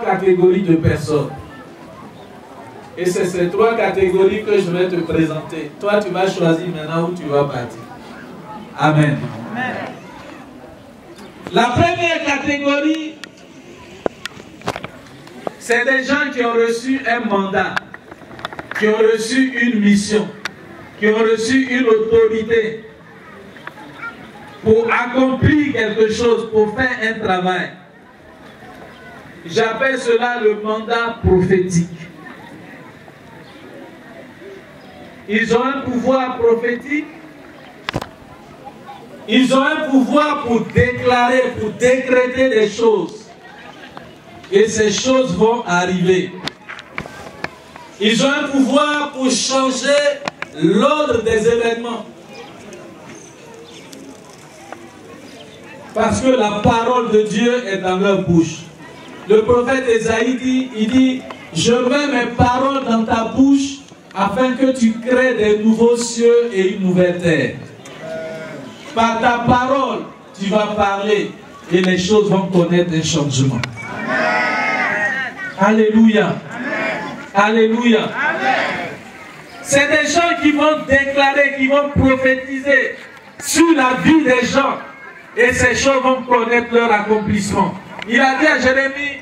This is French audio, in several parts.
catégories de personnes. Et c'est ces 3 catégories que je vais te présenter. Toi, tu vas choisir maintenant où tu vas partir. Amen. Amen. La première catégorie, c'est des gens qui ont reçu un mandat, qui ont reçu une mission, qui ont reçu une autorité pour accomplir quelque chose, pour faire un travail. J'appelle cela le mandat prophétique. Ils ont un pouvoir prophétique. Ils ont un pouvoir pour déclarer, pour décréter des choses. Et ces choses vont arriver. Ils ont un pouvoir pour changer l'ordre des événements. Parce que la parole de Dieu est dans leur bouche. Le prophète Ésaïe dit, il dit, je mets mes paroles dans ta bouche afin que tu crées des nouveaux cieux et une nouvelle terre. Par ta parole, tu vas parler et les choses vont connaître un changement. Amen. Alléluia. Amen. Alléluia. C'est des gens qui vont déclarer, qui vont prophétiser sur la vie des gens et ces choses vont connaître leur accomplissement. Il a dit à Jérémie,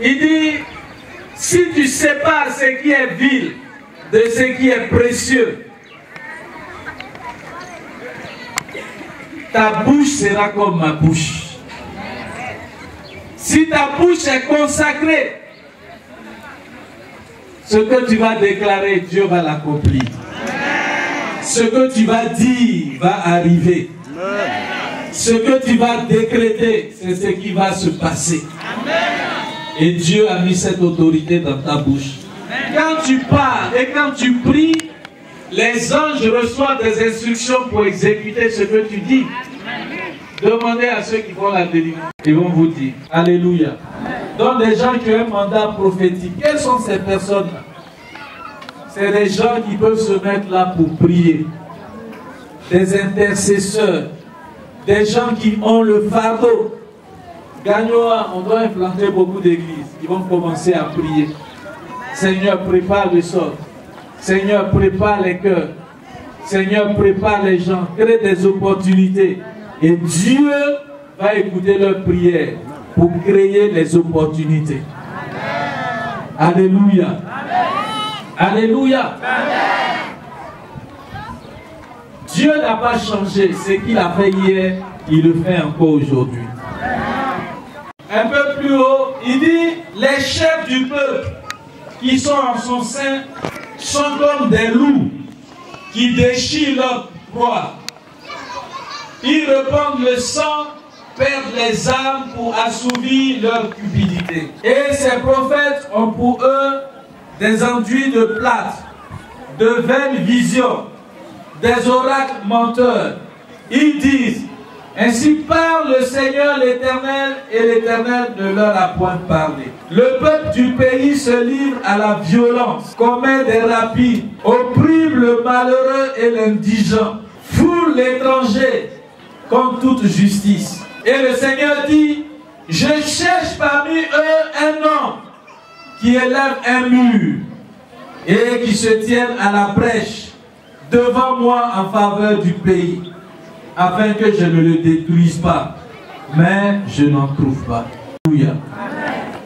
il dit, si tu sépares ce qui est vil de ce qui est précieux, ta bouche sera comme ma bouche. Si ta bouche est consacrée, ce que tu vas déclarer, Dieu va l'accomplir. Ce que tu vas dire va arriver. Ce que tu vas décréter, c'est ce qui va se passer. Et Dieu a mis cette autorité dans ta bouche. Quand tu parles et quand tu pries, les anges reçoivent des instructions pour exécuter ce que tu dis. Demandez à ceux qui font la délivrance. Ils vont vous dire. Alléluia. Donc des gens qui ont un mandat prophétique. Quelles sont ces personnes-là? C'est des gens qui peuvent se mettre là pour prier. Des intercesseurs. Des gens qui ont le fardeau. Gagnoa, on doit implanter beaucoup d'églises. Ils vont commencer à prier. Seigneur, prépare le sol. Seigneur, prépare les cœurs. Seigneur, prépare les gens. Crée des opportunités. Et Dieu va écouter leurs prières pour créer les opportunités. Amen. Alléluia. Amen. Alléluia. Amen. Dieu n'a pas changé. Ce qu'il a fait hier, il le fait encore aujourd'hui. Un peu plus haut, il dit, les chefs du peuple qui sont en son sein sont comme des loups qui déchirent leur proie. Ils répandent le sang, perdent les âmes pour assouvir leur cupidité. Et ces prophètes ont pour eux des enduits de plate, de vaines visions, des oracles menteurs. Ils disent, ainsi parle le Seigneur l'Éternel, et l'Éternel ne leur a point parlé. Le peuple du pays se livre à la violence, commet des rapides, opprime le malheureux et l'indigent, foule l'étranger comme toute justice. Et le Seigneur dit, je cherche parmi eux un homme qui élève un mur et qui se tienne à la brèche devant moi en faveur du pays, afin que je ne le détruise pas, mais je n'en trouve pas. Alléluia.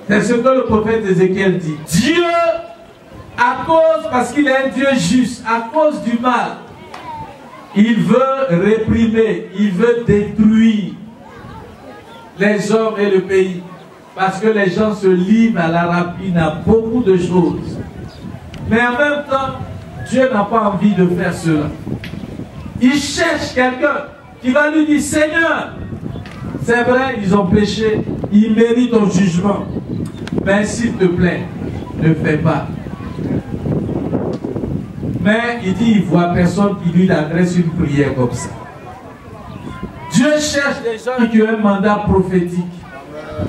C'est ce que le prophète Ézéchiel dit. Dieu, à cause, parce qu'il est un Dieu juste, à cause du mal, il veut réprimer, il veut détruire les hommes et le pays. Parce que les gens se livrent à la rapine, à beaucoup de choses. Mais en même temps, Dieu n'a pas envie de faire cela. Il cherche quelqu'un qui va lui dire, Seigneur, c'est vrai, ils ont péché, ils méritent ton jugement. Mais s'il te plaît, ne fais pas. Mais il dit, il ne voit personne qui lui adresse une prière comme ça. Dieu cherche des gens qui ont un mandat prophétique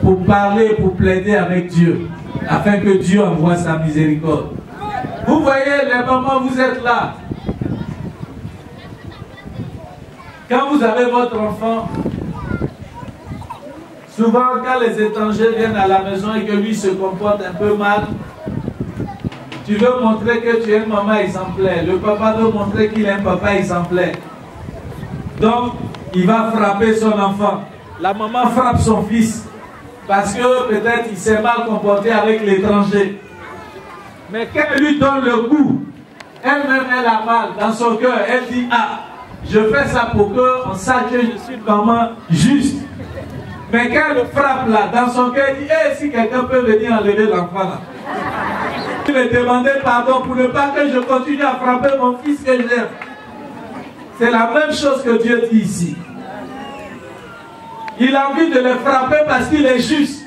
pour parler, pour plaider avec Dieu, afin que Dieu envoie sa miséricorde. Vous voyez, les mamans, vous êtes là. Quand vous avez votre enfant, Souvent, quand les étrangers viennent à la maison et que lui se comporte un peu mal, tu veux montrer que tu es une maman exemplaire. Le papa veut montrer qu'il est un papa exemplaire. Donc, il va frapper son enfant. La maman frappe son fils parce que peut-être il s'est mal comporté avec l'étranger. Mais quand elle lui donne le coup, elle-même elle a mal dans son cœur. Elle dit, ah, je fais ça pour qu'on sache que je suis une maman juste. Mais quand elle le frappe là, dans son cœur, elle dit, hey, si quelqu'un peut venir enlever l'enfant là. Je vais demander pardon pour ne pas que je continue à frapper mon fils que j'aime. C'est la même chose que Dieu dit ici. Il a envie de le frapper parce qu'il est juste.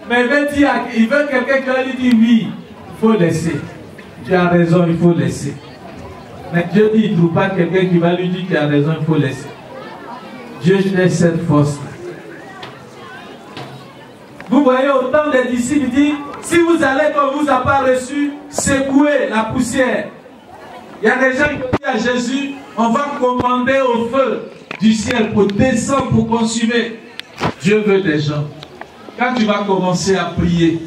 Mais il veut quelqu'un qui lui dit oui, il faut laisser. Tu as raison, il faut laisser. Mais Dieu dit, il ne trouve pas quelqu'un qui va lui dire tu as raison, il faut laisser. Dieu laisse cette force-là. Vous voyez, autant des disciples disent, si vous allez comme vous n'a pas reçu, secouez la poussière. Il y a des gens qui disent à Jésus, on va commander au feu du ciel pour descendre, pour consumer. Dieu veut des gens. Quand tu vas commencer à prier,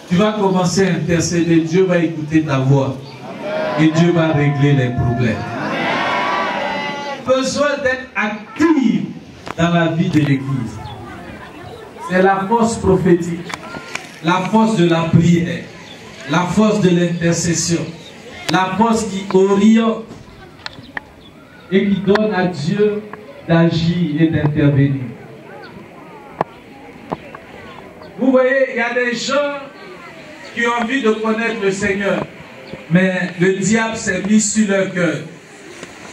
tu vas commencer à intercéder, Dieu va écouter ta voix. Et Dieu va régler les problèmes. Besoin d'être actif dans la vie de l'Église. C'est la force prophétique, la force de la prière, la force de l'intercession, la force qui oriente et qui donne à Dieu d'agir et d'intervenir. Vous voyez, il y a des gens qui ont envie de connaître le Seigneur, mais le diable s'est mis sur leur cœur.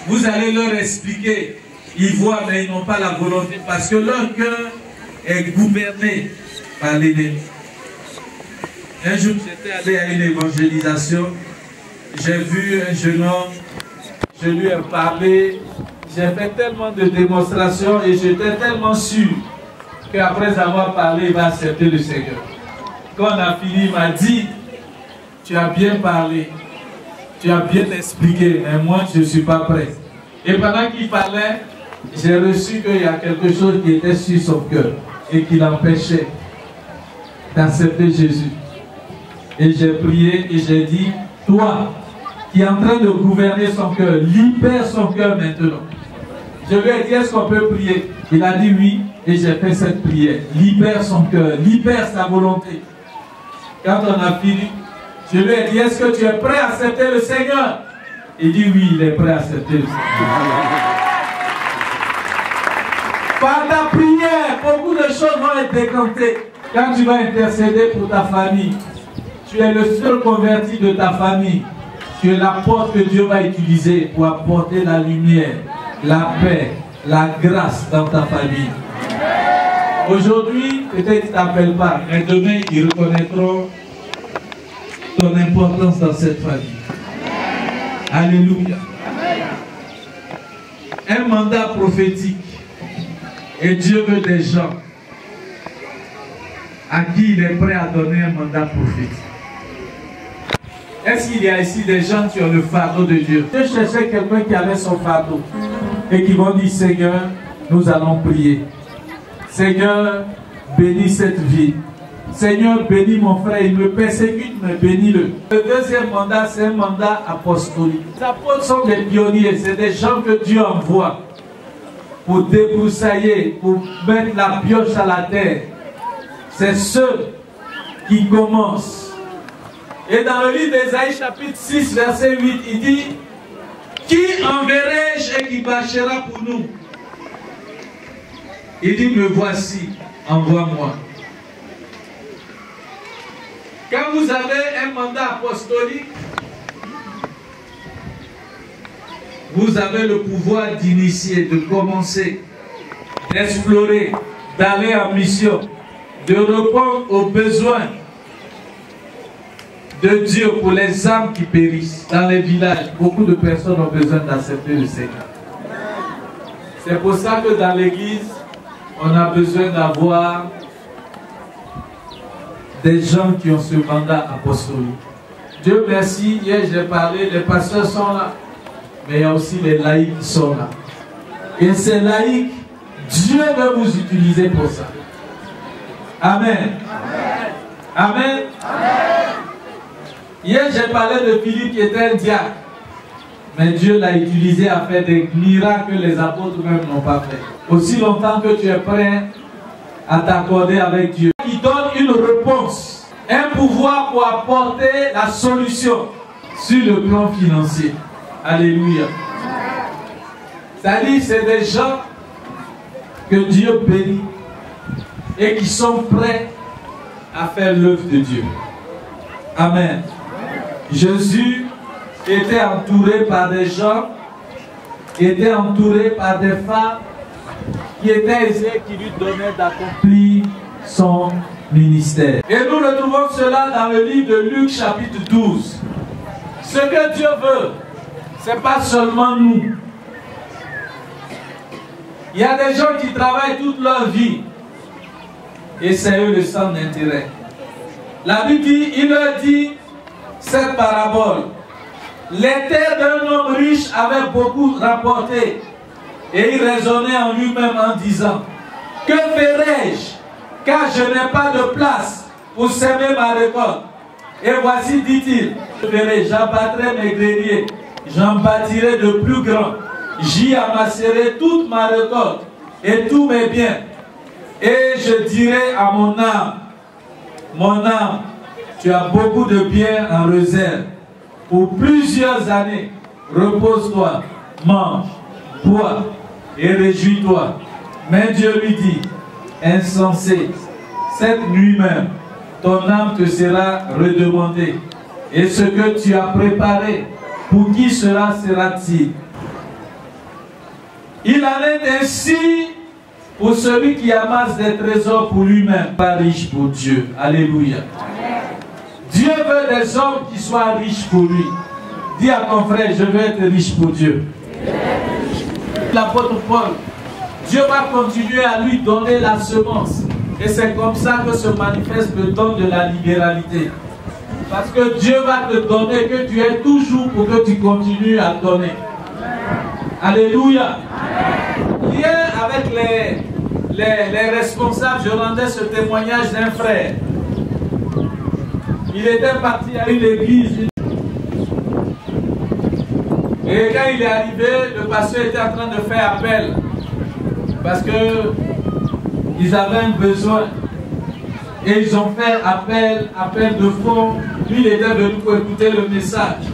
Vous allez leur expliquer, ils voient mais ils n'ont pas la volonté parce que leur cœur est gouverné par l'ennemi. Un jour, j'étais allé à une évangélisation, j'ai vu un jeune homme, je lui ai parlé, j'ai fait tellement de démonstrations et j'étais tellement sûr qu'après avoir parlé, il va accepter le Seigneur. Quand on a fini, il m'a dit, tu as bien parlé, tu as bien expliqué, mais moi je ne suis pas prêt. Et pendant qu'il parlait, j'ai reçu qu'il y a quelque chose qui était sur son cœur et qui l'empêchait d'accepter Jésus. Et j'ai prié et j'ai dit, toi qui es en train de gouverner son cœur, libère son cœur maintenant. Je lui ai dit, est-ce qu'on peut prier? Il a dit oui, et j'ai fait cette prière. Libère son cœur, libère sa volonté. Quand on a fini, je lui ai dit, est-ce que tu es prêt à accepter le Seigneur? Il dit oui, il est prêt à accepter le Seigneur. Par ta prière, beaucoup de choses vont être décantées. Quand tu vas intercéder pour ta famille, tu es le seul converti de ta famille. Tu es la porte que Dieu va utiliser pour apporter la lumière, la paix, la grâce dans ta famille. Aujourd'hui, peut-être ils ne t'appellent pas, mais demain, ils reconnaîtront ton importance dans cette famille. Alléluia. Un mandat prophétique. Et Dieu veut des gens à qui il est prêt à donner un mandat prophétique. Est-ce qu'il y a ici des gens qui ont le fardeau de Dieu? Je cherchais quelqu'un qui avait son fardeau et qui vont dire, Seigneur, nous allons prier. Seigneur, bénis cette vie. Seigneur, bénis mon frère, il me persécute, mais bénis-le. Le deuxième mandat, c'est un mandat apostolique. Les apôtres sont des pionniers, c'est des gens que Dieu envoie pour débroussailler, pour mettre la pioche à la terre. C'est ceux qui commencent. Et dans le livre d'Ésaïe, chapitre 6, verset 8, il dit, qui enverrai-je et qui marchera pour nous? Il dit, me voici, envoie-moi. Quand vous avez un mandat apostolique, vous avez le pouvoir d'initier, de commencer, d'explorer, d'aller en mission, de répondre aux besoins de Dieu pour les âmes qui périssent. Dans les villages, beaucoup de personnes ont besoin d'accepter le Seigneur. C'est pour ça que dans l'église, on a besoin d'avoir des gens qui ont ce mandat apostolique. Dieu merci, hier j'ai parlé, les pasteurs sont là, mais il y a aussi les laïcs qui sont là. Et ces laïcs, Dieu veut vous utiliser pour ça. Amen. Amen. Hier, j'ai parlé de Philippe qui était un diacre. Mais Dieu l'a utilisé à faire des miracles que les apôtres même n'ont pas fait. Aussi longtemps que tu es prêt à t'accorder avec Dieu, il donne une réponse, un pouvoir pour apporter la solution sur le plan financier. Alléluia. C'est-à-dire, c'est des gens que Dieu bénit et qui sont prêts à faire l'œuvre de Dieu. Amen. Jésus était entouré par des gens, était entouré par des femmes qui étaient aisées, qui lui donnaient d'accomplir son ministère. Et nous retrouvons cela dans le livre de Luc chapitre 12. Ce que Dieu veut, ce n'est pas seulement nous. Il y a des gens qui travaillent toute leur vie et c'est eux le centre d'intérêt. La Bible dit, il leur dit cette parabole. Les terres d'un homme riche avaient beaucoup rapporté et il raisonnait en lui-même en disant, que ferai-je car je n'ai pas de place pour semer ma récolte? Et voici, dit-il, j'abattrai mes greniers, j'en bâtirai de plus grands, j'y amasserai toute ma récolte et tous mes biens. Et je dirai à mon âme, tu as beaucoup de biens en réserve. Pour plusieurs années, repose-toi, mange, bois et réjouis-toi. Mais Dieu lui dit, insensé, cette nuit même, ton âme te sera redemandée. Et ce que tu as préparé, pour qui cela sera-t-il? Il en est ainsi pour celui qui amasse des trésors pour lui-même, pas riche pour Dieu. Alléluia. Dieu veut des hommes qui soient riches pour lui. Dis à ton frère, je veux être riche pour Dieu. L'apôtre Paul, Dieu va continuer à lui donner la semence. Et c'est comme ça que se manifeste le don de la libéralité. Parce que Dieu va te donner, que tu aies toujours pour que tu continues à donner. Alléluia. Hier, avec les responsables, je rendais ce témoignage d'un frère. Il était parti à une église. Et quand il est arrivé, le pasteur était en train de faire appel. Parce que ils avaient un besoin. Et ils ont fait appel de fonds. Lui, il était venu pour écouter le message.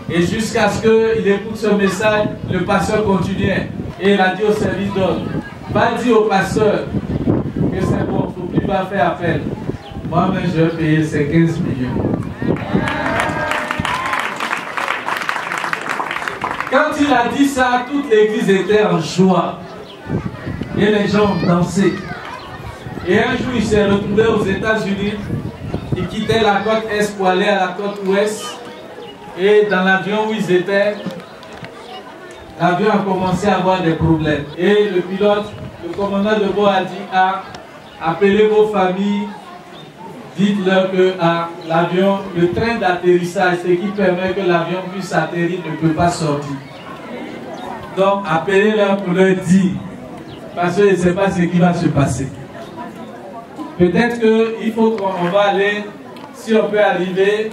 Et jusqu'à ce qu'il écoute ce message, le pasteur continuait. Et il a dit au service d'ordre, va dire au pasteur que c'est bon, il ne faut plus pas faire appel. Moi-même, je vais payer ces 15 millions. Quand il a dit ça, toute l'église était en joie. Et les gens ont dansé. Et un jour, il s'est retrouvé aux États-Unis. Il quittait la côte Est pour aller à la côte Ouest. Et dans l'avion où ils étaient, l'avion a commencé à avoir des problèmes. Et le pilote, le commandant de bord a dit, appelez vos familles, dites-leur que l'avion, le train d'atterrissage, ce qui permet que l'avion puisse atterrir, ne peut pas sortir. Donc, appelez-leur pour leur dire, parce que je ne sais pas ce qui va se passer. Peut-être qu'il faut qu'on va aller, si on peut arriver,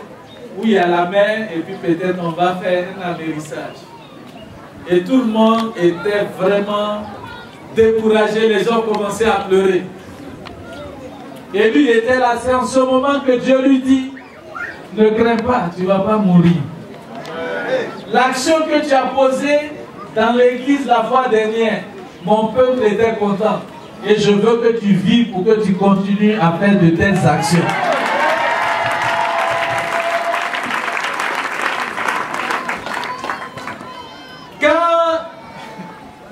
où il y a la mer, et puis peut-être on va faire un atterrissage. Et tout le monde était vraiment découragé, les gens commençaient à pleurer. Et lui, il était là, c'est en ce moment que Dieu lui dit, ne crains pas, tu ne vas pas mourir. L'action que tu as posée dans l'église la fois dernière, mon peuple était content. Et je veux que tu vives pour que tu continues à faire de telles actions. Quand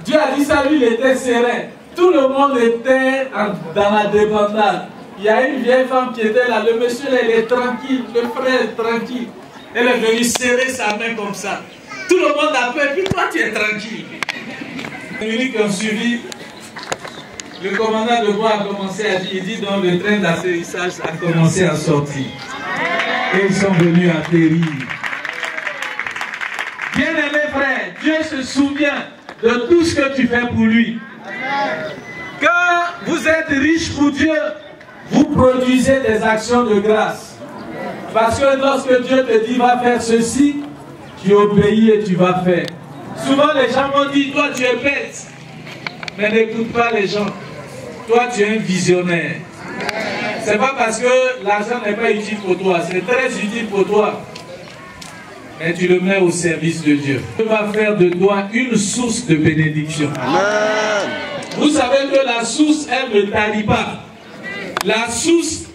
Dieu a dit ça, lui, il était serein. Tout le monde était dans la débandade. Il y a une vieille femme qui était là. Le monsieur, elle est tranquille. Le frère est tranquille. Elle est venue serrer sa main comme ça. Tout le monde a peur. Puis toi, tu es tranquille. Les minutes qui ont suivi, le commandant de bord a commencé à dire, il dit donc le train d'atterrissage a commencé à sortir. Et ils sont venus atterrir. Bien-aimé frère, Dieu se souvient de tout ce que tu fais pour lui. Quand vous êtes riche pour Dieu, vous produisez des actions de grâce. Parce que lorsque Dieu te dit va faire ceci, tu obéis et tu vas faire. Souvent les gens m'ont dit, toi tu es bête. Mais n'écoute pas les gens. Toi tu es un visionnaire. C'est pas parce que l'argent n'est pas utile pour toi, c'est très utile pour toi. Mais tu le mets au service de Dieu. Dieu va faire de toi une source de bénédiction. Amen. Vous savez que la source, elle ne tarit pas. La source,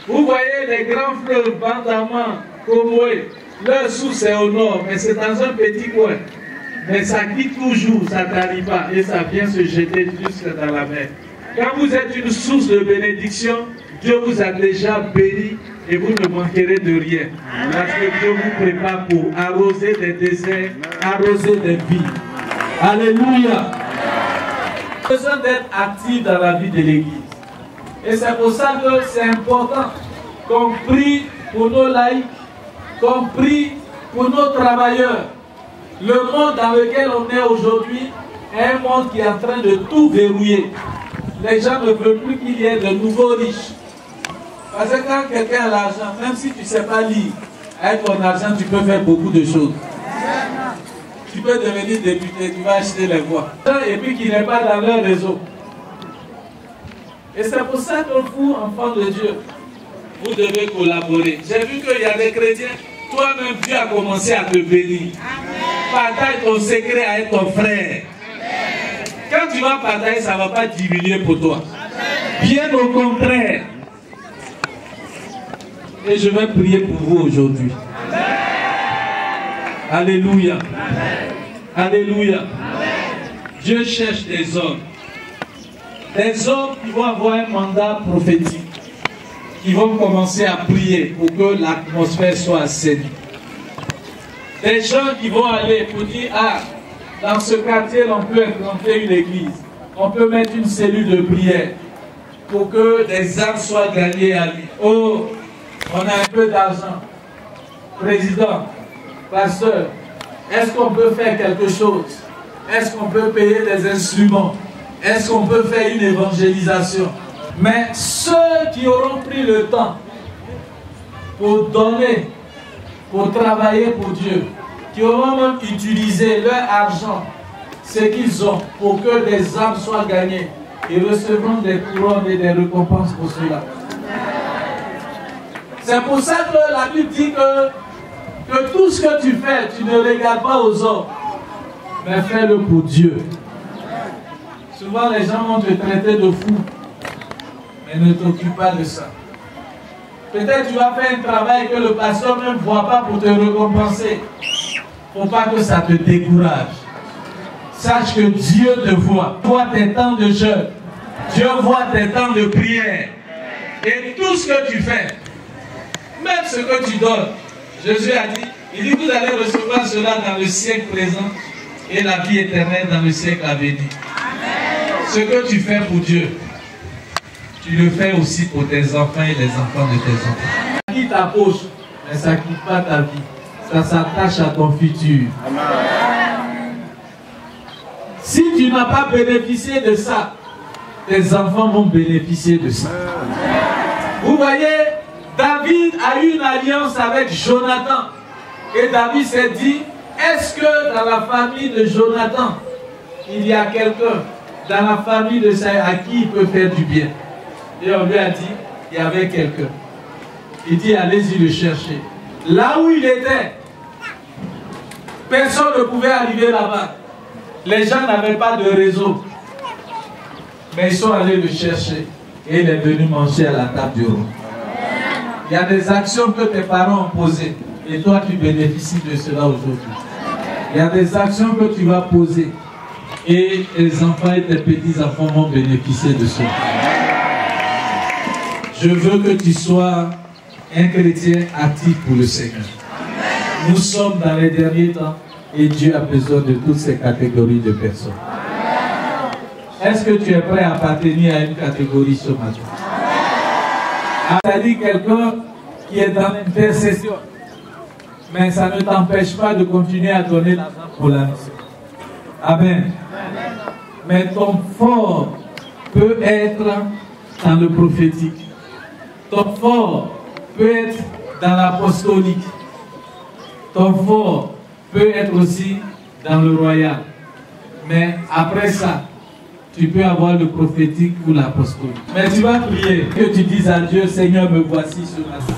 vous voyez les grands fleuves, Bandama, Komoé, leur source est au nord, mais c'est dans un petit coin. Mais ça quitte toujours, ça ne tarit pas, et ça vient se jeter jusque dans la mer. Quand vous êtes une source de bénédiction, Dieu vous a déjà béni et vous ne manquerez de rien. Parce que Dieu vous prépare pour arroser des déserts, arroser des vies. Alléluia. Nous avons besoin d'être actifs dans la vie de l'Église. Et c'est pour ça que c'est important qu'on prie pour nos laïcs, qu'on prie pour nos travailleurs. Le monde dans lequel on est aujourd'hui est un monde qui est en train de tout verrouiller. Les gens ne veulent plus qu'il y ait de nouveaux riches. Parce que quand quelqu'un a l'argent, même si tu ne sais pas lire, avec ton argent, tu peux faire beaucoup de choses. Tu peux devenir député, tu vas acheter les voix. Et puis qu'il n'est pas dans leur réseau. Et c'est pour ça que vous, enfants de Dieu, vous devez collaborer. J'ai vu qu'il y a des chrétiens, toi-même Dieu a commencé à te bénir. Partage ton secret avec ton frère. Quand tu vas partager, ça ne va pas diminuer pour toi. Bien au contraire. Et je vais prier pour vous aujourd'hui. Alléluia. Alléluia. Dieu cherche des hommes. Des hommes qui vont avoir un mandat prophétique. Qui vont commencer à prier pour que l'atmosphère soit assainie. Des gens qui vont aller pour dire, ah, dans ce quartier, on peut implanter une église. On peut mettre une cellule de prière pour que des âmes soient gagnées à lui. Oh, on a un peu d'argent. Président, pasteur, est-ce qu'on peut faire quelque chose? Est-ce qu'on peut payer des instruments? Est-ce qu'on peut faire une évangélisation? Mais ceux qui auront pris le temps pour donner, pour travailler pour Dieu, qui auront même utilisé leur argent, ce qu'ils ont, pour que des âmes soient gagnées, ils recevront des couronnes et des récompenses pour cela. C'est pour ça que la Bible dit que tout ce que tu fais, tu ne regardes pas aux hommes, mais fais-le pour Dieu. Souvent les gens vont te traiter de fou, mais ne t'occupe pas de ça. Peut-être tu vas faire un travail que le pasteur ne voit pas pour te récompenser. Il ne faut pas que ça te décourage. Sache que Dieu te voit. Voit tes temps de jeûne. Dieu voit tes temps de prière. Et tout ce que tu fais, même ce que tu donnes, Jésus a dit, il dit, vous allez recevoir cela dans le siècle présent et la vie éternelle dans le siècle à venir. Ce que tu fais pour Dieu, tu le fais aussi pour tes enfants et les enfants de tes enfants. Ça quitte ta poche, mais ça ne quitte pas ta vie. Ça s'attache à ton futur. Amen. Si tu n'as pas bénéficié de ça, tes enfants vont bénéficier de ça. Vous voyez, David a eu une alliance avec Jonathan. Et David s'est dit, est-ce que dans la famille de Jonathan, il y a quelqu'un dans la famille de Saïd à qui il peut faire du bien? Et on lui a dit, il y avait quelqu'un. Il dit, allez-y le chercher. Là où il était, personne ne pouvait arriver là-bas. Les gens n'avaient pas de réseau. Mais ils sont allés le chercher. Et il est venu manger à la table du roi. Il y a des actions que tes parents ont posées. Et toi, tu bénéficies de cela aujourd'hui. Il y a des actions que tu vas poser. Et les enfants et tes petits-enfants vont bénéficier de cela. Je veux que tu sois un chrétien actif pour le Seigneur. Nous sommes dans les derniers temps et Dieu a besoin de toutes ces catégories de personnes. Est-ce que tu es prêt à appartenir à une catégorie ce matin? C'est-à-dire quelqu'un qui est dans l'intercession. Mais ça ne t'empêche pas de continuer à donner l'argent pour la mission. Amen. Mais ton fort peut être dans le prophétique. Ton fort peut être dans l'apostolique. Ton fort peut être aussi dans le royal. Mais après ça, tu peux avoir le prophétique ou l'apostolique. Mais tu vas prier, que tu dises à Dieu, Seigneur, me voici sur la scène.